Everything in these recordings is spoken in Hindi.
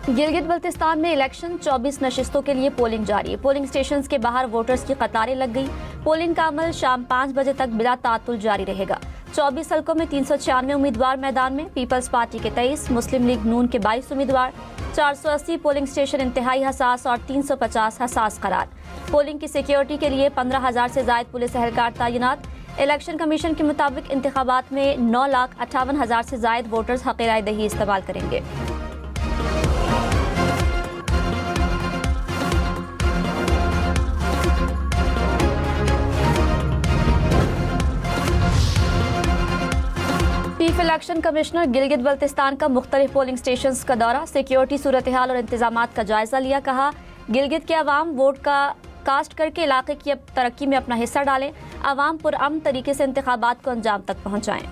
गिलगित बल्तिस्तान में इलेक्शन 24 नशिस्तों के लिए पोलिंग जारी। पोलिंग स्टेशन के बाहर वोटर्स की कतारें लग गई। पोलिंग का अमल शाम 5 बजे तक बिला तातुल जारी रहेगा। 24 हलकों में 396 उम्मीदवार मैदान में। पीपल्स पार्टी के 23, मुस्लिम लीग नून के 22 उम्मीदवार। 480 पोलिंग स्टेशन इंतहाई हसास और 350 हसास करार। पोलिंग की सिक्योरिटी के लिए 15,000 से ज्यादा पुलिस एहलकार तैनात। इलेक्शन कमीशन के मुताबिक इंतखाबात में 9,58,000 से ज्यादा वोटर्स हक़ राय दही इस्तेमाल करेंगे। Chief election commissioner Gilgit Baltistan का मुख्तलिफ पोलिंग स्टेशन का दौरा, सिक्योरिटी सूरत हाल और इंतजामात का जायजा लिया। कहा, गिलगित के अवाम वोट का कास्ट करके इलाके की तरक्की में अपना हिस्सा डालें। अवाम पुरअमन तरीके से इंतखाबात को अंजाम तक पहुंचाएं।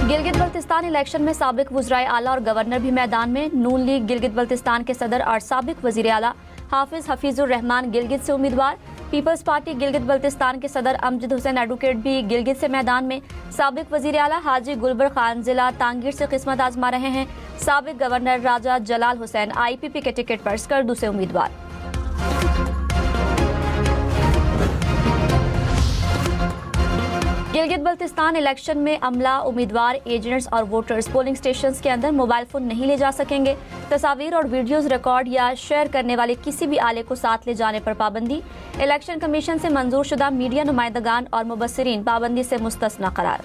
गिलगित बल्तिस्तान इलेक्शन में साबिक वज़ीर आला और गवर्नर भी मैदान में। नून लीग गिलगित बल्तिस्तान के सदर और साबिक वज़ीर आला हाफिज हफीजुर रहमान गिलगित से उम्मीदवार। पीपल्स पार्टी गिलगित बल्तिस्तान के सदर अमजद हुसैन एडवोकेट भी गिलगित से मैदान में। साबिक वज़ीर आला हाजी गुलबर खान जिला तांगीर से किस्मत आजमा रहे हैं। साबिक गवर्नर राजा जलाल हुसैन IPP के टिकट पर स्कर्दू से उम्मीदवार। गिलगित बल्तिस्तान इलेक्शन में अमला, उम्मीदवार, एजेंट्स और वोटर्स पोलिंग स्टेशंस के अंदर मोबाइल फोन नहीं ले जा सकेंगे। तस्वीर और वीडियोस रिकॉर्ड या शेयर करने वाले किसी भी आले को साथ ले जाने पर पाबंदी। इलेक्शन कमीशन से मंजूर शुदा मीडिया नुमाइंदगान और मुबस्सिरीन पाबंदी से मुस्तस्ना करार।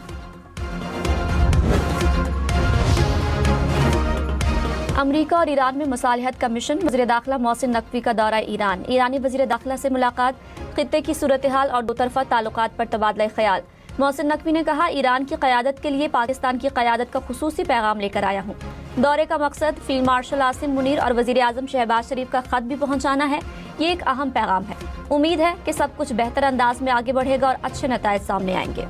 अमरीका और ईरान में मुसालिहत कमीशन। वज़ीर दाखिला मोहसिन नकवी का दौरा ईरान। ईरानी वज़ीर दाखिला से मुलाकात, खित्ते की सूरत हाल और दोतरफा ताल्लुकात पर तबादला ख्याल। मोहसिन नकवी ने कहा, ईरान की क़यादत के लिए पाकिस्तान की क़यादत का खुसूसी पैगाम लेकर आया हूँ। दौरे का मकसद फील्ड मार्शल आसिम मुनीर और वज़ीर आज़म शहबाज शरीफ का खत भी पहुँचाना है। ये एक अहम पैगाम है। उम्मीद है कि सब कुछ बेहतर अंदाज में आगे बढ़ेगा और अच्छे नताइज सामने आएंगे।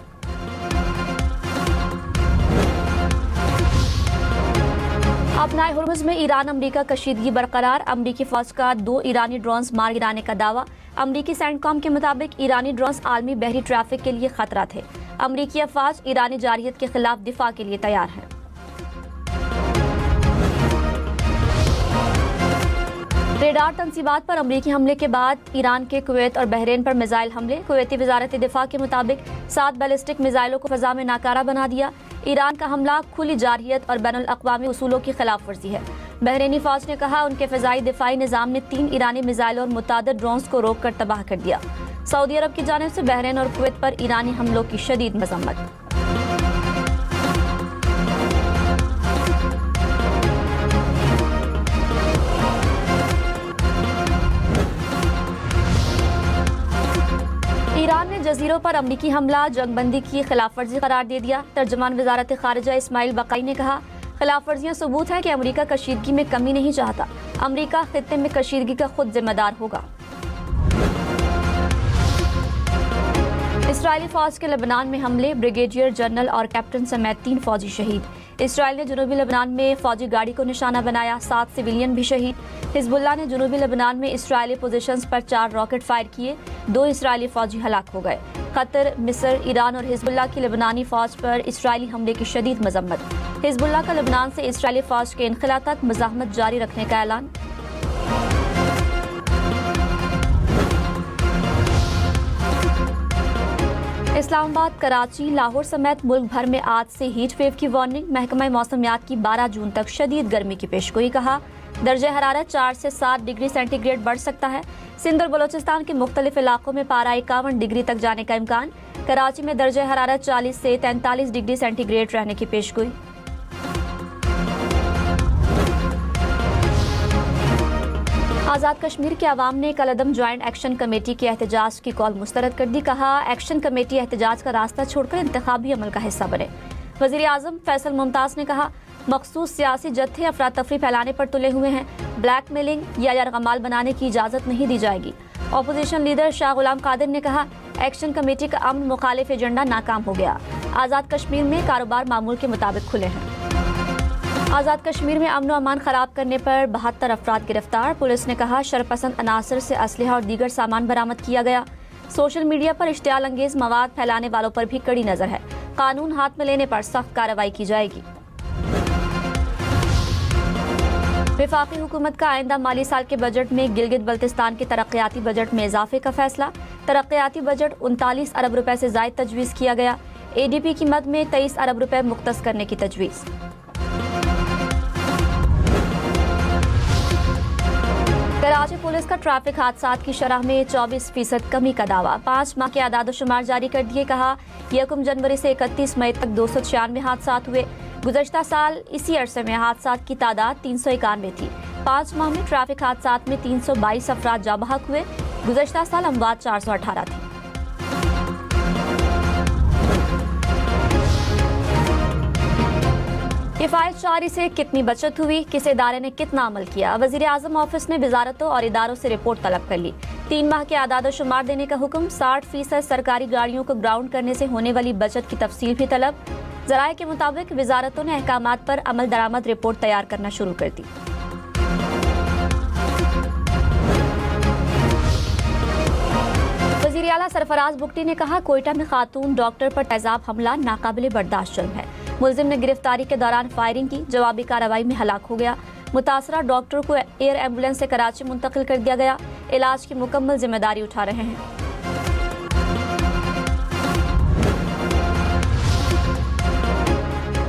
अपनाए हुर्मुज़ में ईरान अमरीका कशीदगी बरकरार। अमरीकी फौज का 2 ईरानी ड्रोन्स मार गिराने का दावा। अमरीकी सेंटकॉम के मुताबिक ईरानी ड्रोन्स आलमी बहरी ट्रैफिक के लिए खतरा थे। अमरीकी अफवाज ईरानी जारहियत के खिलाफ दिफा के लिए तैयार हैं। रेडार तंसीबात पर अमरीकी हमले के बाद ईरान के कुवैत और बहरीन पर मिसाइल हमले। कुवैती वजारत दिफा के मुताबिक 7 बैलिस्टिक मिसाइलों को फजा में नाकारा बना दिया। ईरान का हमला खुली जारहियत और बैनुल अक़वामी उसूलों की खिलाफ वर्जी है। बहरीनी फौज ने कहा, उनके फ़िज़ाई दिफाई निज़ाम ने 3 ईरानी मिसाइल और मुतादिद ड्रोन्स को रोक कर तबाह कर दिया। सऊदी अरब की जानिब से बहरीन और कुवैत पर ईरानी हमलों की शदीद मज़म्मत। ईरान ने जजीरों पर अमरीकी हमला जंगबंदी की खिलाफ वर्जी करार दे दिया। तर्जुमान वजारत खारिजा इस्माइल बकाई ने कहा, खिलाफ वर्जियाँ सबूत है कि अमरीका कशीदगी में कमी नहीं चाहता। अमरीका खित्ते में कशीदगी का खुद जिम्मेदार होगा। इसराइली फौज के लेबनान में हमले, ब्रिगेडियर जनरल और कैप्टन समेत 3 फौजी शहीद। इसराइल ने जनूबी लेबनान में फौजी गाड़ी को निशाना बनाया, 7 सिविलियन भी शहीद। हिजबुल्लाह ने जनूबी लेबनान में इसराइली पोजीशंस पर 4 रॉकेट फायर किए, 2 इसराइली फौजी हलाक हो गए। कतर, मिस्र, ईरान और हिजबुल्लाह की लेबनानी फौज पर इसराइली हमले की शदीद मजम्मत। हिजबुल्लाह का लेबनान से इसराइली फौज के इनखला तक मुज़ाहमत जारी रखने का ऐलान। इस्लामाबाद, कराची, लाहौर समेत मुल्क भर में आज से हीट वेव की वार्निंग। महकमा मौसमियात की 12 जून तक शदीद गर्मी की पेशगोई। कहा, दर्जे हरारत 4 से 7 डिग्री सेंटीग्रेड बढ़ सकता है। सिंध और बलोचिस्तान के मुख्तलिफ इलाकों में पारा 51 डिग्री तक जाने का इम्कान। कराची में दर्जे हरारत 40 से 43 डिग्री सेंटीग्रेड रहने की पेशगोई। आज़ाद कश्मीर के अवाम ने कलअदम ज्वाइंट एक्शन कमेटी के एहतजाज की कॉल मुस्तरद कर दी। कहा, एक्शन कमेटी एहतजाज का रास्ता छोड़कर इंतखाबी अमल का हिस्सा बने। वज़ीर आज़म फैसल मुमताज़ ने कहा, मखसूस सियासी जत्थे अफरा तफरी फैलाने पर तुले हुए हैं। ब्लैकमेलिंग या यरगमाल बनाने की इजाज़त नहीं दी जाएगी। अपोजिशन लीडर शाह गुलाम कादिर ने कहा, एक्शन कमेटी का अमन मुखालिफ एजेंडा नाकाम हो गया। आज़ाद कश्मीर में कारोबार मामूल के मुताबिक खुले हैं। आज़ाद कश्मीर में अमन व अमान खराब करने पर 72 अफराद गिरफ्तार। पुलिस ने कहा, शरपसंद अनासर से असलहा और दीगर सामान बरामद किया गया। सोशल मीडिया पर इश्तियाल अंगेज मवाद फैलाने वालों पर भी कड़ी नजर है। कानून हाथ में लेने पर सख्त कार्रवाई की जाएगी। वफाकी हुकूमत का आइंदा माली साल के बजट में गिलगित बल्तिस्तान के तरक्याती बजट में इजाफे का फैसला। तरक्याती बजट 39 अरब रुपए से जायद तजवीज़ किया गया। ADP की मद में 23 अरब रुपए मुख्तस करने की तजवीज़। कराची पुलिस का ट्रैफिक हादसात की शरह में 24% कमी का दावा। 5 माह के आदाद-ओ-शुमार जारी कर दिए। कहा 1 जनवरी से 31 मई तक 296 हादसात हुए। गुज़श्ता साल इसी अरसे में हादसात की तादाद 391 थी। 5 माह में ट्रैफिक हादसात में 322 अफराद जाँ बहक हुए। गुज़श्ता साल अमवात 418 थी। किफ़ायत जारी से कितनी बचत हुई, किस इदारे ने कितना अमल किया। वज़ीर आज़म ऑफिस ने वजारतों और इदारों से रिपोर्ट तलब कर ली। 3 माह के आदाद-ओ-शुमार देने का हुक्म। 60% सरकारी गाड़ियों को ग्राउंड करने से होने वाली बचत की तफसील भी तलब। ज़राए के मुताबिक वजारतों ने अहकामात पर अमल दरामद रिपोर्ट तैयार करना शुरू कर दी। वज़ीर आला सरफराज बुगटी ने कहा कोयटा में खातून डॉक्टर पर तेजाब हमला नाकाबिले बर्दाश्त जुल्म है। मुलजिम ने गिरफ्तारी के दौरान फायरिंग की, जवाबी कार्रवाई में हलाक हो गया। मुतासरा डॉक्टर को एयर एम्बुलेंस से कराची मुंतकिल कर दिया गया। इलाज की मुकम्मल जिम्मेदारी उठा रहे हैं।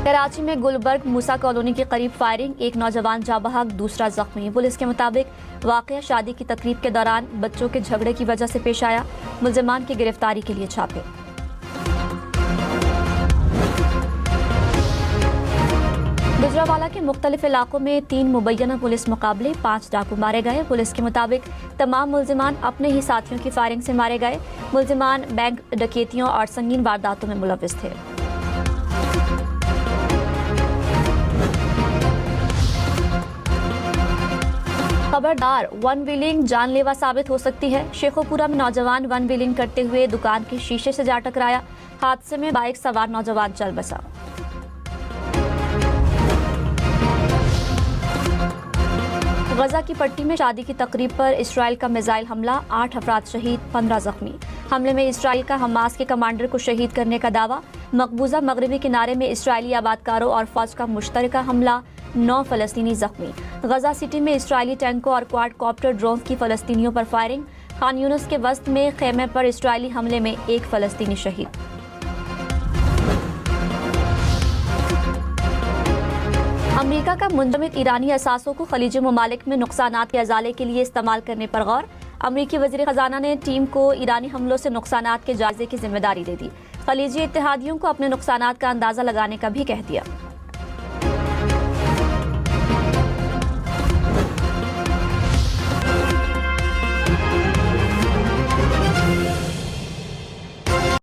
कराची में गुलबर्ग मूसा कॉलोनी के करीब फायरिंग, एक नौजवान जाँ बहक, दूसरा जख्मी। पुलिस के मुताबिक वाकया शादी की तकरीब के दौरान बच्चों के झगड़े की वजह से पेश आया। मुलजिमान की गिरफ्तारी के लिए छापे। गुजरावाला के मुख्तलिफ इलाकों में 3 मुबैना पुलिस मुकाबले, 5 डाकू मारे गए। पुलिस के मुताबिक तमाम मुलजिमान अपने ही साथियों की फायरिंग से मारे गए। मुलजिमान बैंक डकैतियों और संगीन वारदातों में मुलविस थे। खबरदार, वन व्हीलिंग जानलेवा साबित हो सकती है। शेखोपुरा में नौजवान वन व्हीलिंग करते हुए दुकान के शीशे से जा टकराया। हादसे में बाइक सवार नौजवान चल बसा। गजा की पट्टी में शादी की तकरीब पर इसराइल का मिसाइल हमला, 8 अफराद शहीद, 15 जख्मी। हमले में इसराइल का हमास के कमांडर को शहीद करने का दावा। मकबूजा मगरबी किनारे में इसराइली आबादकारों और फौज का मुश्तरका हमला, 9 फलस्तीनी जख्मी। गजा सिटी में इसराइली टैंकों और क्वाडकॉप्टर ड्रोन की फलस्तीनियों पर फायरिंग। खान यूनिस के वस्त में खेमे पर इसराइली हमले में 1 फलस्तीनी शहीद। अमेरिका का मुंजमद ईरानी असासों को खलीजी ममालिक में नुकसानात के अजाले के लिए इस्तेमाल करने पर गौर। अमेरिकी वज़ीर ख़जाना ने टीम को ईरानी हमलों से नुकसानात के जायजे की जिम्मेदारी दे दी। खलीजी इत्तेहादियों को अपने नुकसानात का अंदाज़ा लगाने का भी कह दिया।